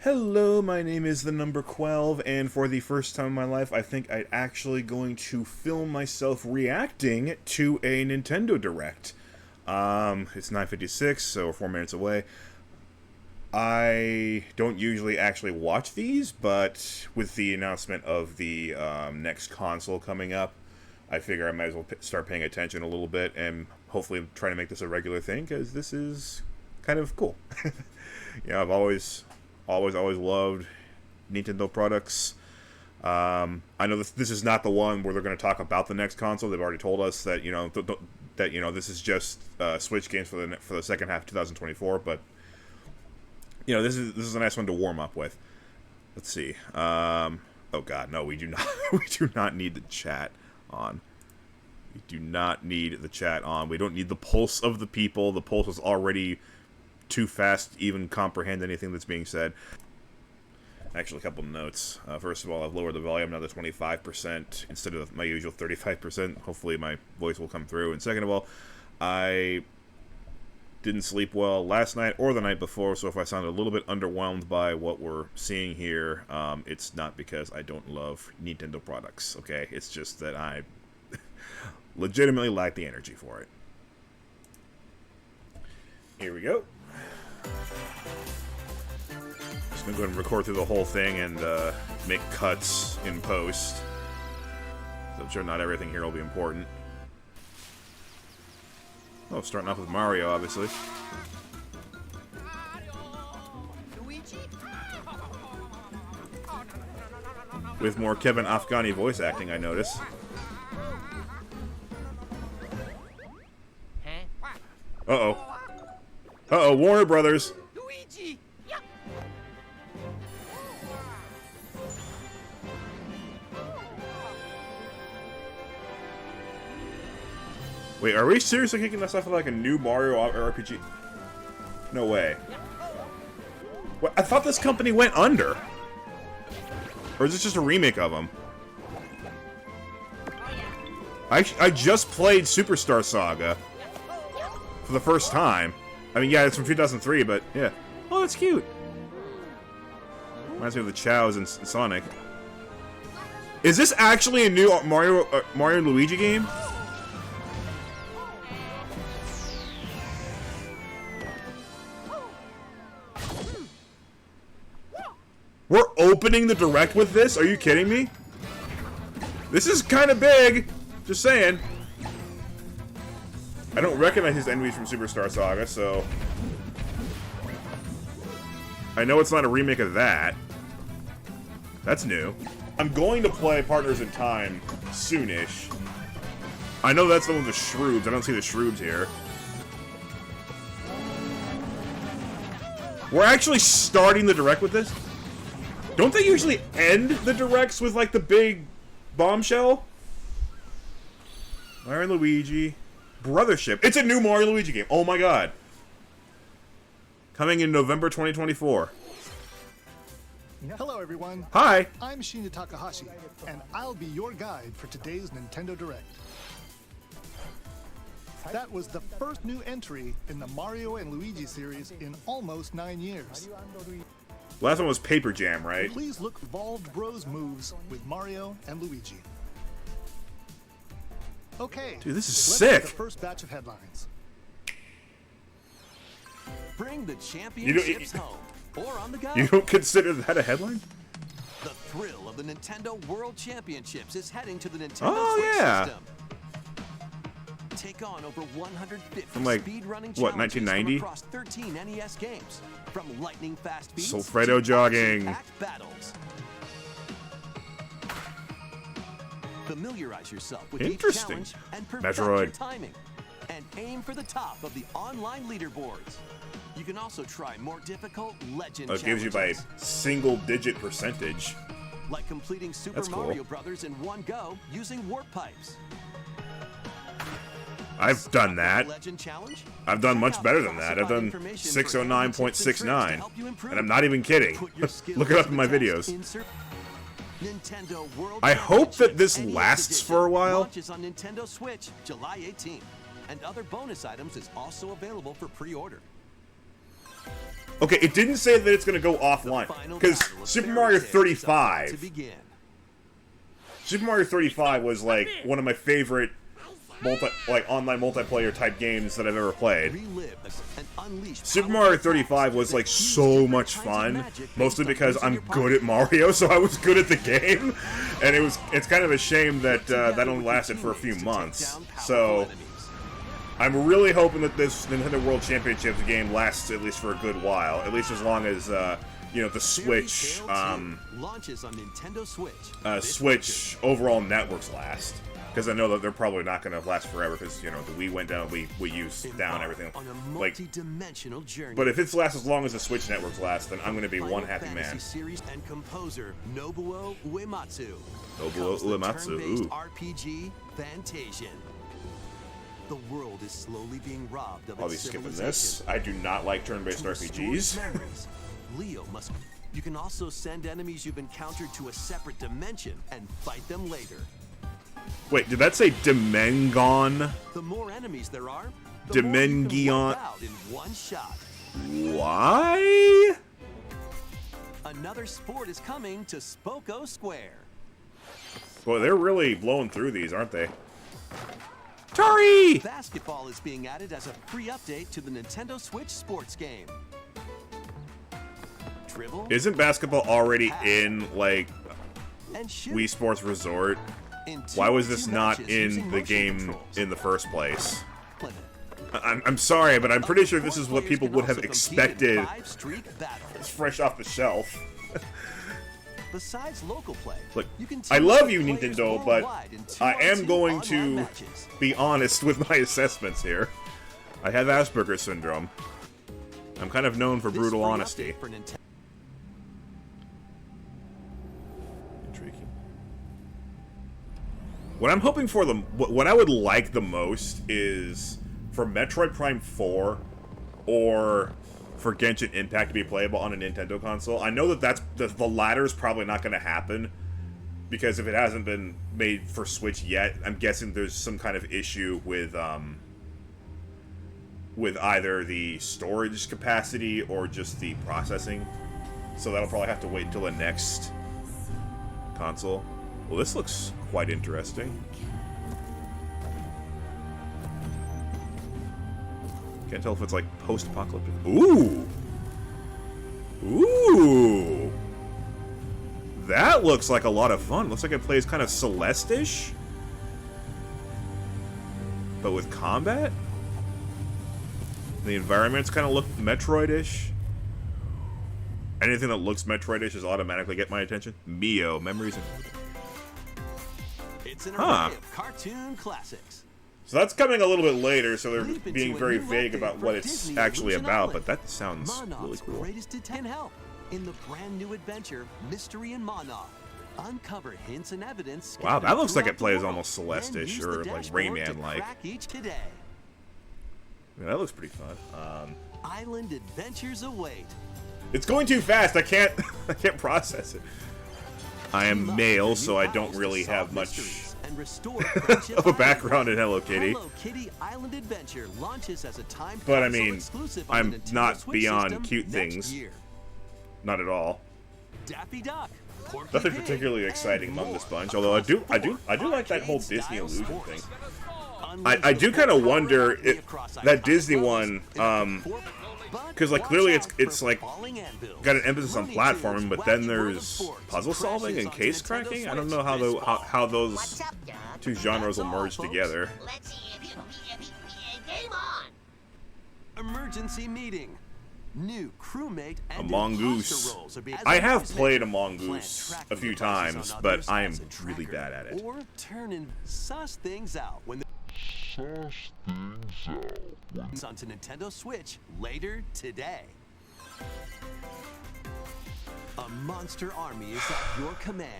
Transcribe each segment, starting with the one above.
Hello, my name is the number 12, and for the first time in my life, I think I'm actually going to film myself reacting to a Nintendo Direct. It's 9:56, so we're 4 minutes away. I don't usually actually watch these, but with the announcement of the next console coming up, I figure I might as well start paying attention a little bit and hopefully try to make this a regular thing, because this is kind of cool. I've always loved Nintendo products. I know this is not the one where they're going to talk about the next console. They've already told us that this is just Switch games for the second half of 2024. But this is a nice one to warm up with. Let's see. Oh God, no, we do not. We do not need the chat on. We do not need the chat on. We don't need the pulse of the people. The pulse is already too fast to even comprehend anything that's being said. Actually, a couple notes. First of all, I've lowered the volume now to 25% instead of my usual 35%. Hopefully my voice will come through. And second of all, I didn't sleep well last night or the night before, so if I sound a little bit underwhelmed by what we're seeing here, it's not because I don't love Nintendo products, okay? It's just that I legitimately lack the energy for it. Here we go. Just gonna go ahead and record through the whole thing and make cuts in post. So I'm sure not everything here will be important. Oh, starting off with Mario, obviously. With more Kevin Afghani voice acting, I notice. Uh-oh. Uh-oh, Warner Brothers. Luigi! Wait, are we seriously kicking this off with like a new Mario RPG? No way. What? I thought this company went under. Or is this just a remake of them? I just played Superstar Saga for the first time. I mean, yeah, it's from 2003, but yeah. Oh, that's cute. Reminds me of the Chows in Sonic. Is this actually a new Mario and Luigi game? We're opening the Direct with this? Are you kidding me? This is kind of big. Just saying. I don't recognize his enemies from Superstar Saga, so I know it's not a remake of that. That's new. I'm going to play Partners in Time soonish. I know that's the one with the Shrooms. I don't see the Shrooms here. We're actually starting the Direct with this? Don't they usually end the Directs with, like, the big bombshell? Mario and Luigi. Brothership. It's a new Mario Luigi game. Oh my god. Coming in November 2024. Hello everyone. Hi. I'm Shinya Takahashi, and I'll be your guide for today's Nintendo Direct. That was the first new entry in the Mario and Luigi series in almost 9 years. Last one was Paper Jam, right? Please look for Evolved Bros moves with Mario and Luigi. Okay, Dude, this is let's sick. get the first batch of headlines. Bring the championships home or on the go. You don't consider that a headline? The thrill of the Nintendo World Championships is heading to the Nintendo Switch yeah. system. Take on over 150 From like, speedrunning what, challenges 1990? from across 13 NES games, from lightning fast beats Solfredo to jogging. action-packed battles. Familiarize yourself with each Interesting. challenge and perfect your Metroid. timing, and aim for the top of the online leaderboards. You can also try more difficult legend Oh, it gives you by challenges, single-digit percentage. like completing Super That's cool. Mario Brothers in one go using warp pipes. I've done that. Legend challenge? I've done Check much out better the than that. I've classified done information for tips and tricks to 609.69. help you improve. And I'm not even kidding. Put your skills Look it up to in the my test. videos. Insert Nintendo World I hope that this Championships NES lasts Edition for a while. Launches on Nintendo Switch July 18th, and other bonus items is also available for pre-order. Okay, it didn't say that it's going to go offline. Because Super Mario 35... Super Mario 35 was, like, one of my favorite online multiplayer type games that I've ever played. Super Mario 35 was like so much fun, mostly because I'm good at Mario, so I was good at the game, and it's kind of a shame that that only lasted for a few months. So I'm really hoping that this Nintendo World Championships game lasts at least for a good while, at least as long as you know, the Switch Switch overall networks last. Because I know that they're probably not going to last forever. Because you know the Wii went down, Wii U's down, everything. Like, but if it's lasts as long as the Switch networks last, then I'm going to be one happy man. Series and composer Nobuo Uematsu. Nobuo Uematsu. Ooh. RPG Fantasian. The world is slowly being robbed of I'll be its skipping civilization. this. I do not like turn-based RPGs. Leo must. You can also send enemies you've encountered to a separate dimension and fight them later. Wait, did that say Dimengon? The more enemies there are, the more you can wipe out in one shot. Why? Another sport is coming to Spoko Square. Well, they're really blowing through these, aren't they? Tari! Basketball is being added as a free update to the Nintendo Switch sports game. Dribble, Isn't basketball already in, like, and shoot. Wii Sports Resort? Why was this not in the game in the first place? I'm sorry, but I'm pretty sure this is what people would have expected. It's fresh off the shelf. Besides local play, Look, you can I love you, Nintendo, but I am going to be honest with my assessments here. I have Asperger's syndrome. I'm kind of known for brutal honesty. Intriguing. What I'm hoping for what I would like the most is for Metroid Prime 4 or for Genshin Impact to be playable on a Nintendo console. I know that the latter is probably not going to happen because if it hasn't been made for Switch yet, I'm guessing there's some kind of issue with either the storage capacity or just the processing. So that'll probably have to wait until the next console. Well, this looks quite interesting. Can't tell if it's like post-apocalyptic. Ooh! Ooh! That looks like a lot of fun. Looks like it plays kind of Celeste-ish. But with combat? The environments kind of look Metroid-ish. Anything that looks Metroid-ish is automatically get my attention. Mio, memories and... It's an array of cartoon classics. So that's coming a little bit later, so they're being very vague about what it's actually about, but that sounds really cool. Greatest help in the brand new adventure, Mystery in Monoth. Uncover hints and evidence. Wow, that looks like it plays almost Celeste-ish or like Rayman-like. Yeah, that looks pretty fun. Island adventures await. It's going too fast. I can't process it. I am male, so I don't really have much of a background in Hello Kitty. Hello Kitty Island Adventure launches as a time but I mean, I'm not Switch beyond cute things. Year. Not at all. Daffy Duck, Porky Nothing Pig, particularly exciting and among more. this bunch. Although I do like that whole Disney Arcade-style illusion sports. thing. Unleash I the do full kind of power wonder of the if across that Disney iconic one, levels because like clearly watch it's out like for falling anvils. got an emphasis on Looney platforming, Tunes, but then Wacky World of there's Sports puzzle solving crashes and on case Nintendo cracking. I don't Switch know how this fall. how those What's up, Doug? two genres will That's all, merge folks. together. Let's see if you game on. Emergency meeting. New crewmate and Among imposter Us. roles are being I have as played mentioned. Among Plan Us tracking a few devices times, on but others I am as a really tracker, bad at it. Or turn and suss things out when it's onto Nintendo Switch later today. A monster army is at your command.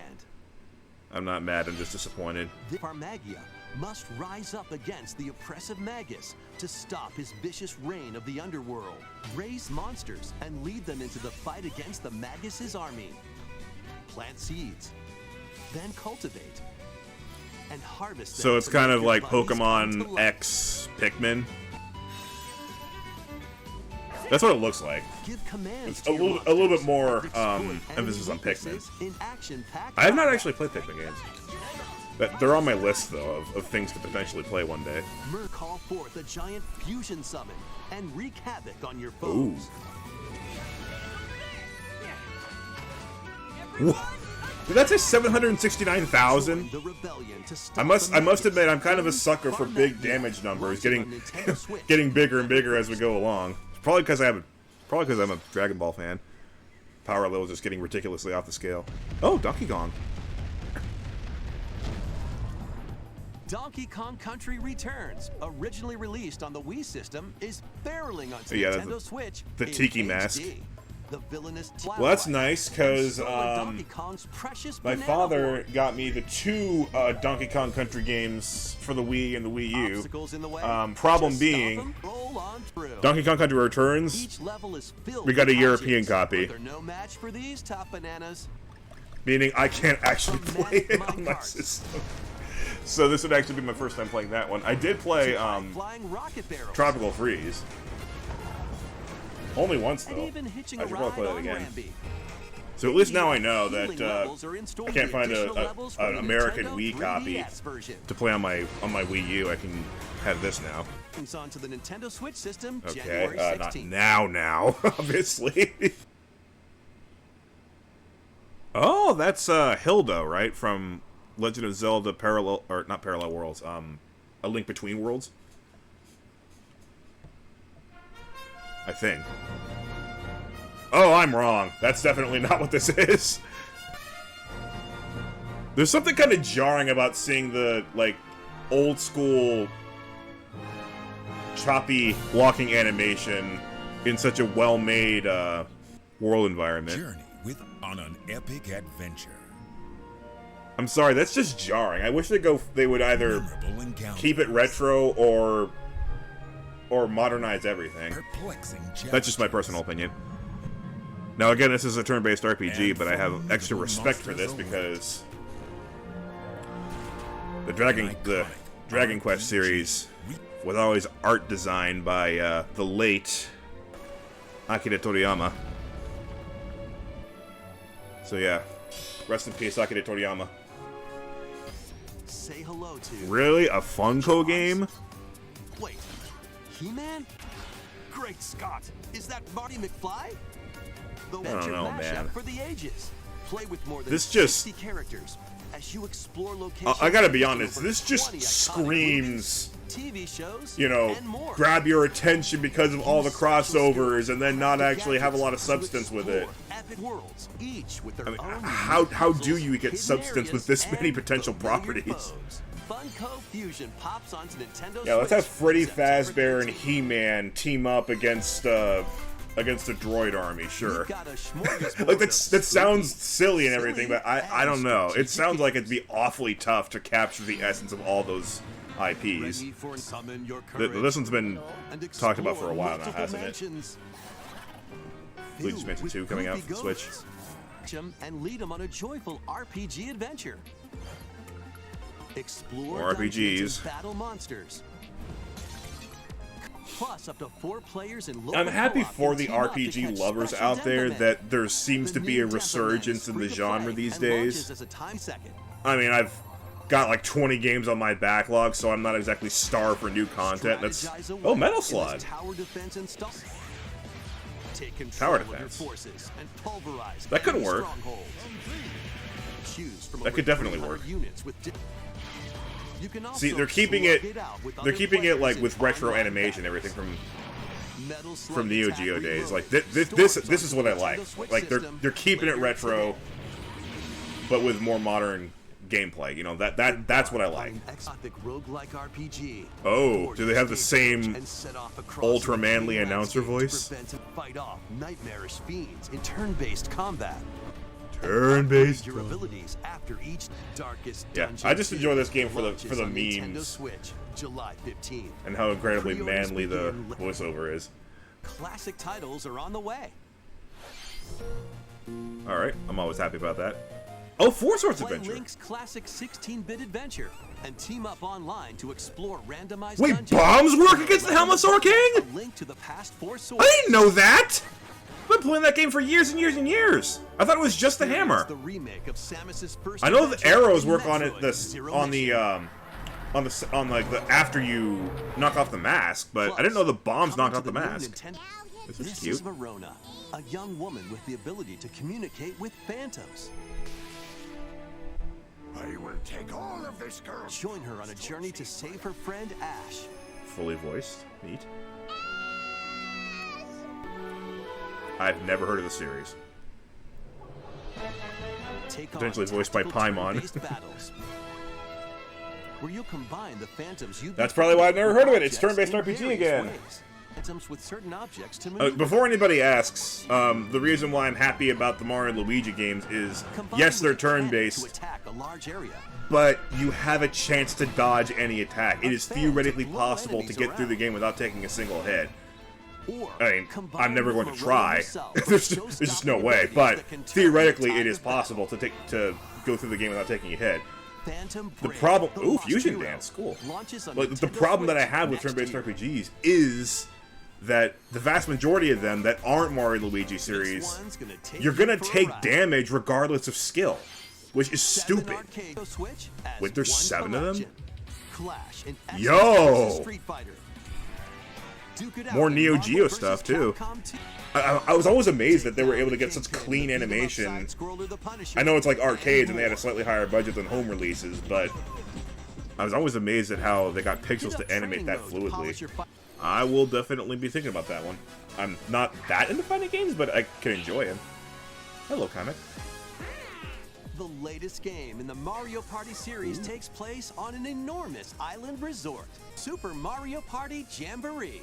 I'm not mad. I'm just disappointed. The Farmagia must rise up against the oppressive Magus to stop his vicious reign of the underworld. Raise monsters and lead them into the fight against the Magus' army. Plant seeds, then cultivate and harvest them. So it's to kind make of your like buddies come to Pokemon life. X Pikmin. That's what it looks like. Give commands It's to a your little monsters bit more and exploit emphasis on enemy Pikmin. weaknesses in action-packed I have not combat. actually played Pikmin games. They're on my list though of things to potentially play one day. Call forth a giant fusion summon and wreak havoc on your Ooh. foes. Did that say 769,000? The rebellion to stop I must the admit I'm kind of a Magus. sucker for Combat big Gear damage numbers, launching getting on Nintendo Switch. getting bigger and bigger as we go along. Probably because I'm a Dragon Ball fan. Power level just getting ridiculously off the scale. Oh, Donkey Kong. Donkey Kong Country Returns, originally released on the Wii system, is barreling onto Yeah, Nintendo Switch. the in Tiki HD. mask. The villainous Well, that's nice because Donkey Kong's precious my banana father horde. got me the two Donkey Kong Country games for the Wii and the Wii U. Obstacles in the way. Problem Just being, stop 'em, roll on through. Donkey Kong Country Returns. Each level is filled We got with a European hatches, copy. but they're no match for these top bananas. Meaning I can't actually A play manic it on my minecart. system. So this would actually be my first time playing that one. I did play Flying rocket barrels. Tropical Freeze. Only once And though. even hitching I a should ride probably play on that again. Rambi. So at least now I know Healing that levels are in store I can't with find additional levels from an the American Nintendo Wii copy 3DS version. to play on my Wii U. I can have this now. Comes onto the Nintendo Switch system Okay, January not 16th. now, obviously. Oh, that's Hilda, right? From Legend of Zelda not Parallel Worlds, A Link Between Worlds. I think. Oh, I'm wrong. That's definitely not what this is. There's something kind of jarring about seeing the, like, old school choppy walking animation in such a well-made world environment. Journey on an epic adventure. I'm sorry, that's just jarring. I wish they would either Memorable encounters. keep it retro or modernize everything. Perplexing That's just my personal opinion. Now again, this is a turn-based RPG, And but I have extra respect for this because the Dragon Quest series was always art designed by the late Akira Toriyama. So yeah, rest in peace, Akira Toriyama. Say hello to. Really, a Funko game? Wait, He-Man? Great Scott! Is that Marty McFly? The don't know, mashup man. for the ages. Play with more than This just- 60 characters as you explore locations. I gotta be in honest, over this just 20 iconic screams, movies, TV shows, you know, and more. grab your attention because of all the Use special crossovers skills and then not to actually have a lot of gadgets substance to with it. explore epic worlds, each with their I mean, own how unique do puzzles, you get hidden substance with areas, this many and potential familiar properties? foes. Funko Fusion pops onto Nintendo Yeah, let's have Switch Freddy September Fazbear and 13th. He-Man team up against the droid army, sure. We've got a smorgasbord Like of that sounds silly and everything, silly, but I don't know. It strategic sounds like it'd games. be awfully tough to capture the essence of all those IPs. Ready for summon your courage This one's been and talked about for a explore while now, multiple hasn't it? mansions. Luigi's Filled Mansion with 2 coming out goofy for the Switch. ghosts. Catch 'em and lead them on a joyful RPG adventure. Explore More dungeons RPGs. and battle monsters. Plus, up to 4 players in local I'm happy co-op for can the team up to RPG catch lovers special out there Dendermen. that there seems The to be new a resurgence Denderman in the is free to genre play these and days. launches as a time second. I mean, I've got like 20 games on my backlog, so I'm not exactly starved for new content. That's Strategize away oh, Metal in this Slug. Tower defense install. Take control Tower of your defense. forces and pulverize That could enemy work. strongholds. Choose from That over could definitely 300 work. units with you can also See, they're keeping slug it. out with They're other keeping it players like in with retro online animation, battles. everything Metal Slug from Neo Attack Geo days. Like Reloaded. this Stores is on what I the like. Nintendo Switch Like system they're keeping it later retro, today. but with more modern gameplay. You know that's what I like. An exotic roguelike RPG. Oh, Board do they have the escape same and set off across ultra the manly free announcer landscape voice? To prevent and fight off nightmarish fiends in turn-based combat. Turn-based. Your abilities after each darkest Yeah, dungeon. I just enjoy this game for the launches on Nintendo memes Switch, July 15th. and how incredibly Pre-orders manly the begin- voiceover is. Classic titles are on the way. All right, I'm always happy about that. Oh, Four Swords Play Adventure. Link's classic 16-bit adventure and team up online to explore randomized Wait, dungeons. bombs work against the Helmasaur King? A link to the past 4 swords. I didn't know that! I've been playing that game for years and years and years. I thought it was just the hammer. The remake of Samus's first I know the adventure arrows in work on Metroid it Zero on the Mission. on like the after you knock off the mask, but I didn't know the bombs Coming knocked to off the new mask. Nintendo- This is This cute. is Verona, a young woman with the ability to communicate with phantoms. I will take all of this girl. Join her on a journey to save her friend Ash. Fully voiced. Neat. I've never heard of the series. Take Potentially on voiced by tactical Paimon. turn-based battles, where you'll combine the phantoms you That's probably why I've never heard of it. It's objects turn-based in RPG various again. ways. Phantoms with certain objects to maneuver. Before anybody asks, the reason why I'm happy about the Mario and Luigi games is, Combined yes, they're with a cannon turn-based, to attack a large area. but you have a chance to dodge any attack. It A is fan to theoretically blow possible to enemies get through the around. game without taking a single hit. Or I mean, combine I'm never with going to Verona try. herself there's with just no showstopping way. abilities But that can turn theoretically, the it tide is of battle. possible to go through the game without taking a hit. Phantom The Brave, problem, the ooh, Lost fusion Hero, dance, cool. launches on Like the Nintendo problem that I Switch have with next turn-based year. RPGs is that the vast majority of them that aren't Mario and Luigi series, one's gonna take you're you gonna for a take ride. damage regardless of skill, which is 7 stupid. arcade Switch as Wait, there's one 7 of them? collection. Clash in Yo! versus Street Fighter. Duke it out More in Neo Marvel Geo versus stuff, too. Capcom 2. I was always amazed that they were able to get Take such down clean the beat 'em up animation. side-scroller, the Punisher, I know it's like arcades and they had a more. slightly higher budget than home releases, but I was always amazed at how they got pixels Hit up to animate training that mode to polish your fluidly. fi- I will definitely be thinking about that one. I'm not that into fighting games, but I can enjoy him. Hello, comic. The latest game in the Mario Party series takes place on an enormous island resort, Super Mario Party Jamboree.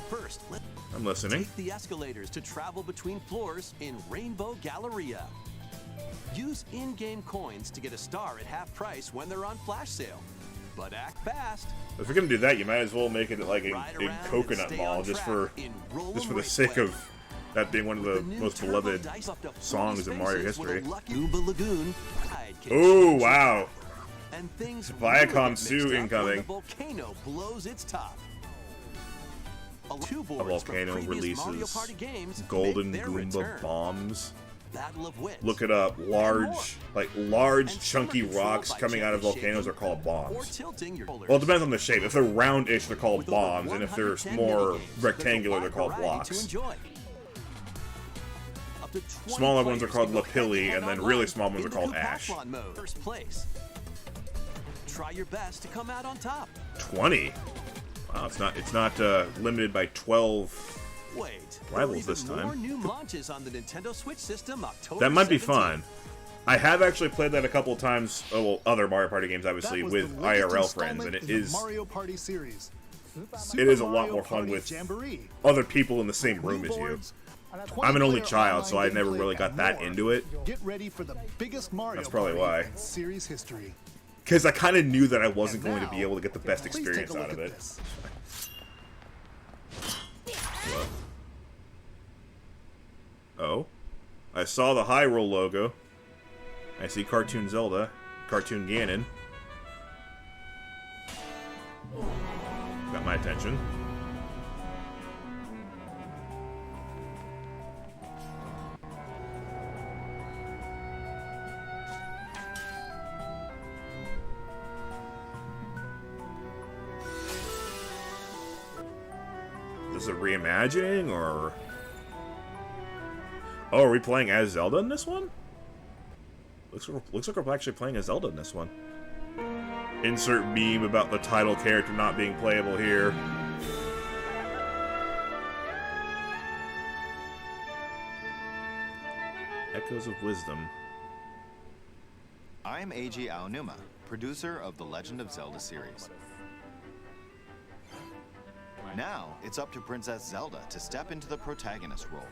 First, let's I'm listening. take the escalators to travel between floors in Rainbow Galleria. Use in-game coins to get a star at half price when they're on flash sale. But act fast. If you're gonna do that, you might as well make it like Ride in around Coconut and stay Mall, on just track for in Roll 'em the Raceway. sake of that being one of the The new most turbo beloved dice up to 40 songs in Mario spaces with a history. lucky Uba Lagoon ride can Ooh, change wow. your- And things Viacom really get Sue mixed up when incoming. the volcano blows its top. Two A boards from volcano previous Mario releases Party games golden make their Goomba return. bombs. Battle of Wits. Look it up. Large, large, And chunky some are rocks controlled by coming out of gently volcanoes are shaking called or bombs. tilting your Well, it depends on the shape. If they're roundish, they're called With over bombs, and if they're 110 more minigames, there's a rectangular, wide they're called variety to blocks. enjoy. Up to 20 Smaller ones are players called can go Lapilli, head-to-head and then online really small ones in are the called Ash. Hoopathlon mode. First place. Try your best to come out on top. 20. Wow, it's not limited by 12. Wait, Rivals there are this even time. more new launches on the Nintendo Switch system October That might be 17th. fun. I have actually played that a couple of times. Oh, well, other Mario Party games, obviously, That was with the latest IRL friends, installment and it in the is Mario Party series. it is a lot Mario more fun Party with Jamboree. other people in the same room as you. Boards, I'm an only 20-player child, so I online never gameplay, really got and that more. into it. Get ready for the biggest Mario That's probably Party why. in series history. Because I kind of knew that I wasn't And going to be now, able to get the best please take experience a look out of at it. this. What? Oh? I saw the Hyrule logo. I see Cartoon Zelda. Cartoon Ganon. Got my attention. Is this a reimagining, or... Oh, are we playing as Zelda in this one? Looks like we're actually playing as Zelda in this one. Insert meme about the title character not being playable here. Echoes of Wisdom. I'm Eiji Aonuma, producer of the Legend of Zelda series. Now, it's up to Princess Zelda to step into the protagonist role.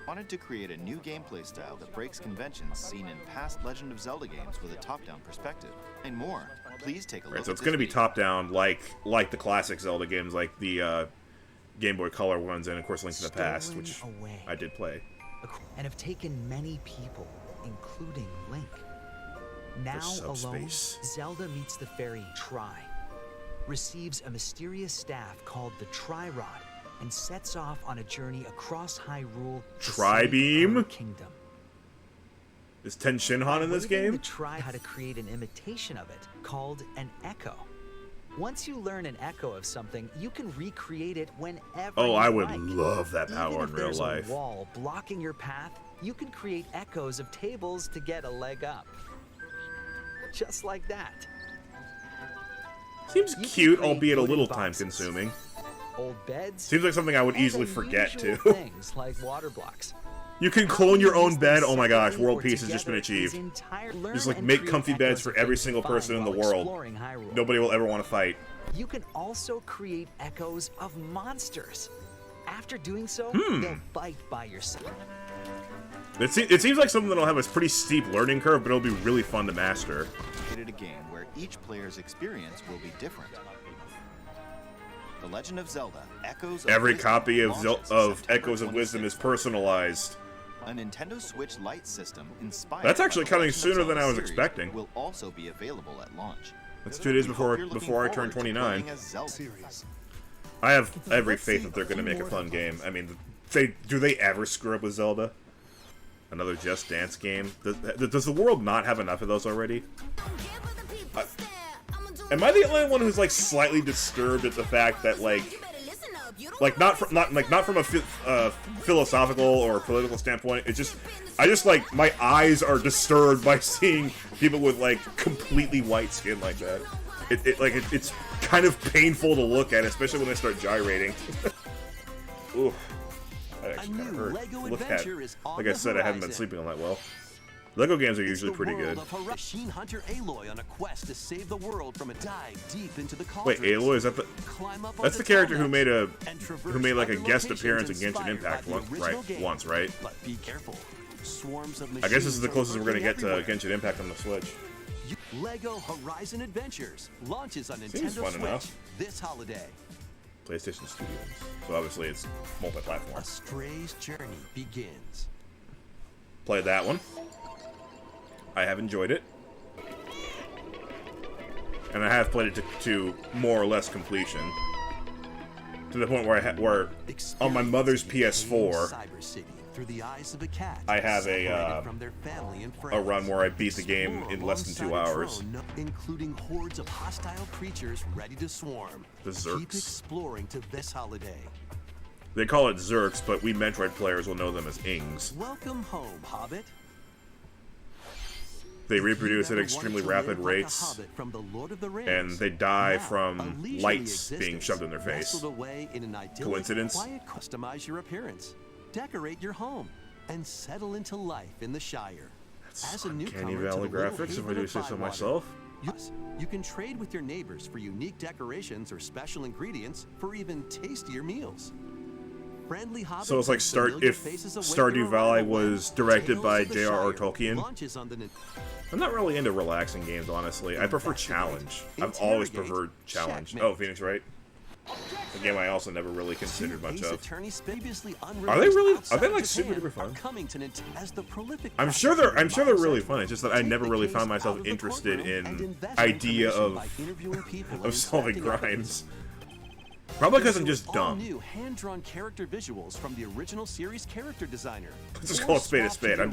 Wanted to create a new gameplay style that breaks conventions seen in past Legend of Zelda games with a top-down perspective. And more, please take a look Right, so at it's this going to be video. top-down, like the classic Zelda games, like the Game Boy Color ones, and of course Link to the Past, Stolen which away. I did play. And have taken many people, including Link. Now alone, subspace. Zelda meets the fairy Tri, receives a mysterious staff called the Tri-Rod, and sets off on a journey across Hyrule to Tri-Beam? save her kingdom. Is Ten Shinhan in this Waving game? The Tri how to create an imitation of it called an echo. Once you learn an echo of something, you can recreate it whenever Oh, you I would like. love that power Even in if real there's life. a wall blocking your path, you can create echoes of tables to get a leg up. Just like that. Seems You can cute, create albeit a wooden little boxes, time-consuming. Old beds. Seems like something I would and easily forget, unusual too. Things like water blocks. You can clone your own bed. Oh my gosh, world peace has just been achieved. Just like make comfy beds for every single person in the world. Nobody will ever want to fight. You can also create echoes of monsters. After doing so, they'll fight by your side. It seems like something that'll have a pretty steep learning curve, but it'll be really fun to master. Created a game where each player's experience will be different. The Legend of Zelda: Echoes of Every Wisdom copy of launches Echoes September of Wisdom is 26th. personalized. A Nintendo Switch Lite system inspired That's by actually the coming Legend of sooner than Zelda I was series expecting. Will also be available at launch. That's 2 days We before hope you're looking before I turn forward to 29. playing as Zelda. Series. I have every faith that they're going to make a fun game. I mean, do they ever screw up with Zelda? Another Just Dance game? Does the world not have enough of those already? Am I the only one who's like slightly disturbed at the fact that not from a philosophical or political standpoint? I just like my eyes are disturbed by seeing people with like completely white skin like that. It's kind of painful to look at, especially when they start gyrating. Ooh, that actually kind of hurt. Look at, like I said, I haven't been sleeping all that well. Lego games are usually pretty good. Machine Hunter Aloy on a quest to save the world from a dive deep into the Wait, cauldrons. Aloy, is that the? Climb up That's onto the character who Telnet made and traverse like a other guest locations appearance in Genshin inspired Impact by the original game. once, right? But be careful. Swarms of I guess this is the machines closest are we're gonna get to lurking Genshin Impact on the Switch. everywhere. Lego Horizon Adventures launches on Seems Nintendo fun Switch enough. this holiday. PlayStation Studios. So obviously it's multi-platform. A stray's journey begins. Played that one. I have enjoyed it. And I have played it to more or less completion. To the point where on my mother's PS4, Cyber City through the eyes of a cat, I have separated from their family and friends. a run where I beat the game in less than 2 Alongside a hours. drone, including hordes of hostile creatures ready to swarm. The Keep Zerks. exploring to this holiday. They call it Zerks, but we Metroid players will know them as Ings. Welcome home, Hobbit. They reproduce at Ever extremely wanted to rapid live like a rates, hobbit from the Lord of the Rings? and they die Now, from a leisurely lights being existence shoved in their face. nestled away in an idyllic, Coincidence? quiet, customize your appearance, decorate your home, and settle into life in the Shire. As a Uncanny newcomer to Valley the little graphics, if I haven do of say so Bywater, myself. Yes, you can trade with your neighbors for unique decorations or special ingredients for even tastier meals. Friendly hobbits So it's like and familiar if faces await Stardew your Valley arrival when was directed Tales by of the J.R.R. Shire Tolkien. launches on the I'm not really into relaxing games, honestly. I prefer challenge. I've always preferred challenge. Oh, Phoenix Wright. A game I also never really considered much of. Are they really? Are they like super duper fun? I'm sure they're really fun. It's just that I never really found myself interested in idea of solving crimes. Probably because I'm just dumb. New hand-drawn character visuals from the original series character designer. Let's just call a spade a spade. I'm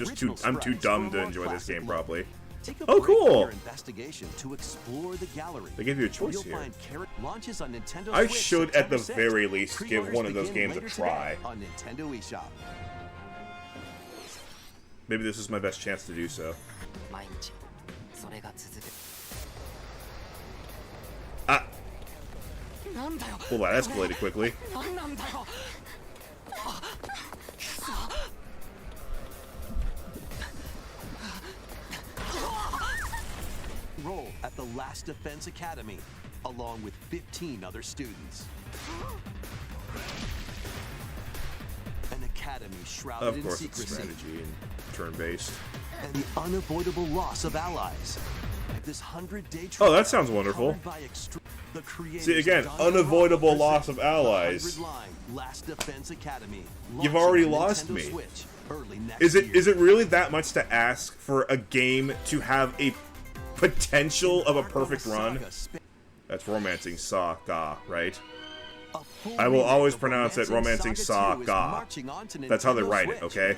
too dumb to enjoy this game properly. Oh, Oh, cool! Investigation to explore the gallery. They give you a choice You'll here. find launches on Nintendo I Switch should, at the September 6th. very least, give Pre-orders one of those begin games a later try. today on Nintendo eShop. Maybe this is my best chance to do so. 毎日それが続く Ah! なんだよ Well, that escalated quickly. なんなんだよ Enroll at the Last Defense Academy, along with 15 other students. An academy shrouded Of in course, it's secrecy, strategy and turn-based. and the unavoidable loss of allies. This 100-day Oh, that sounds wonderful. See, again, unavoidable loss of allies. Last Defense Academy. You've already lost me. Switch early next Is year. it really that much to ask for a game to have a potential of a perfect Saga run. span- That's Romancing Saga, right? A full I will remake always of pronounce it Romancing Saga 2 is Saga. marching on to That's how they Nintendo write it, Switch. okay?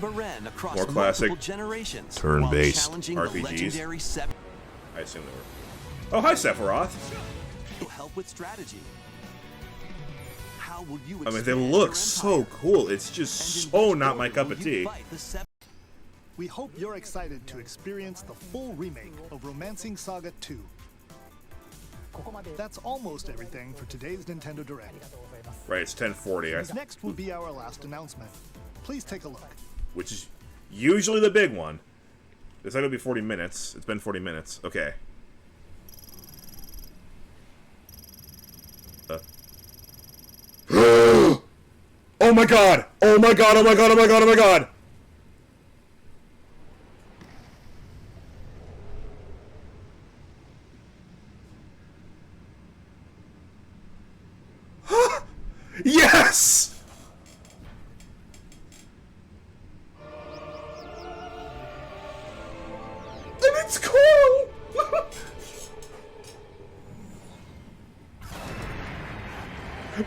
Baren across More classic multiple generations, turn-based while challenging RPGs. the legendary seven I assume they were. Oh, hi, Sephiroth. will help with strategy. How will you I mean, they expand look your so empire? cool. It's just And in so which not my order cup will of you tea. fight the seven- We hope you're excited to experience the full remake of Romancing Saga 2. That's almost everything for today's Nintendo Direct. Right, it's 10:40, Next will be our last announcement. Please take a look. which is usually the big one. This said it'll be 40 minutes. It's been 40 minutes. Okay. Oh my god! Oh my god! Oh my god! Oh my god! Oh my god! Yes! And it's cool!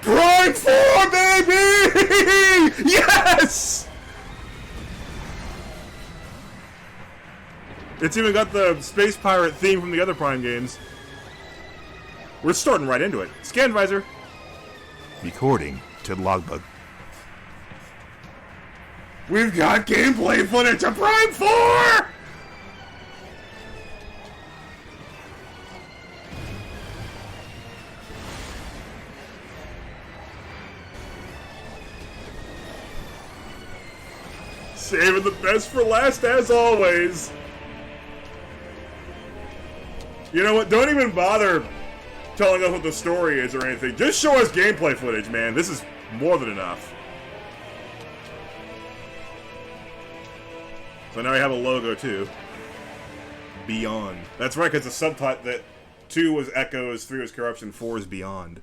Prime 4, baby! Yes! It's even got the Space Pirate theme from the other Prime games. We're starting right into it. Scan visor. Recording to logbook. We've got gameplay footage of Prime 4! Saving the best for last, as always. You know what? Don't even bother telling us what the story is or anything. Just show us gameplay footage, man. This is more than enough. So now we have a logo, too. Beyond. That's right, because the subtitle that 2 was Echoes, 3 was Corruption, 4 is Beyond.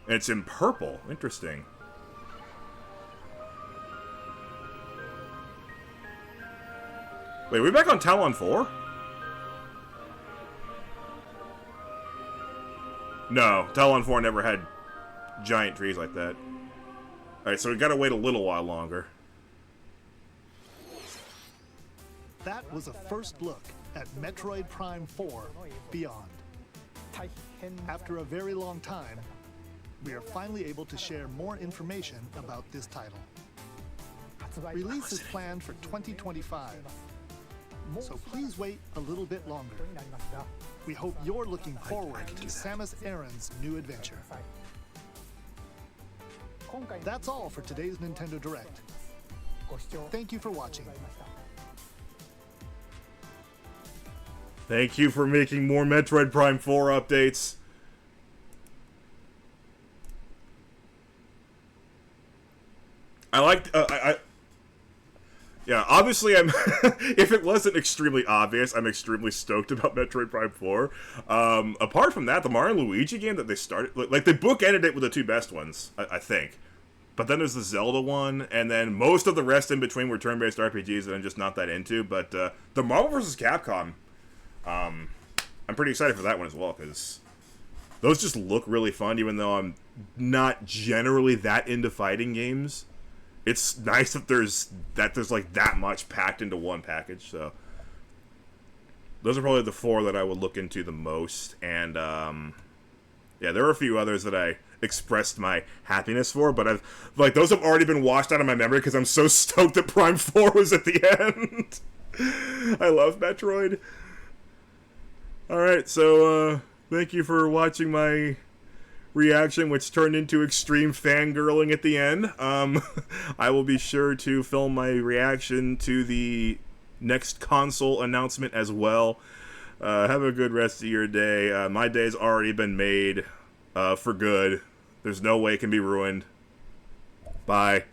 And it's in purple. Interesting. Wait, are we back on Talon 4? No, Talon 4 never had giant trees like that. Alright, so we gotta wait a little while longer. That was a first look at Metroid Prime 4 Beyond. After a very long time, we are finally able to share more information about this title. Release is planned for 2025, so please wait a little bit longer. We hope you're looking forward to Samus Aran's new adventure. That's all for today's Nintendo Direct. Thank you for watching. Thank you for making more Metroid Prime 4 updates. I liked, yeah, obviously I'm, if it wasn't extremely obvious, I'm extremely stoked about Metroid Prime 4. Apart from that, the Mario and Luigi game that they started, like they bookended it with the two best ones, I think. But then there's the Zelda one, and then most of the rest in between were turn-based RPGs that I'm just not that into. But the Marvel vs. Capcom, I'm pretty excited for that one as well, because those just look really fun, even though I'm not generally that into fighting games. It's nice that there's like that much packed into one package. So those are probably the four that I would look into the most. And yeah, there are a few others that I expressed my happiness for, but those have already been washed out of my memory because I'm so stoked that Prime 4 was at the end. I love Metroid. Alright, so thank you for watching my reaction, which turned into extreme fangirling at the end. I will be sure to film my reaction to the next console announcement as well. Have a good rest of your day. My day's already been made for good. There's no way it can be ruined. Bye.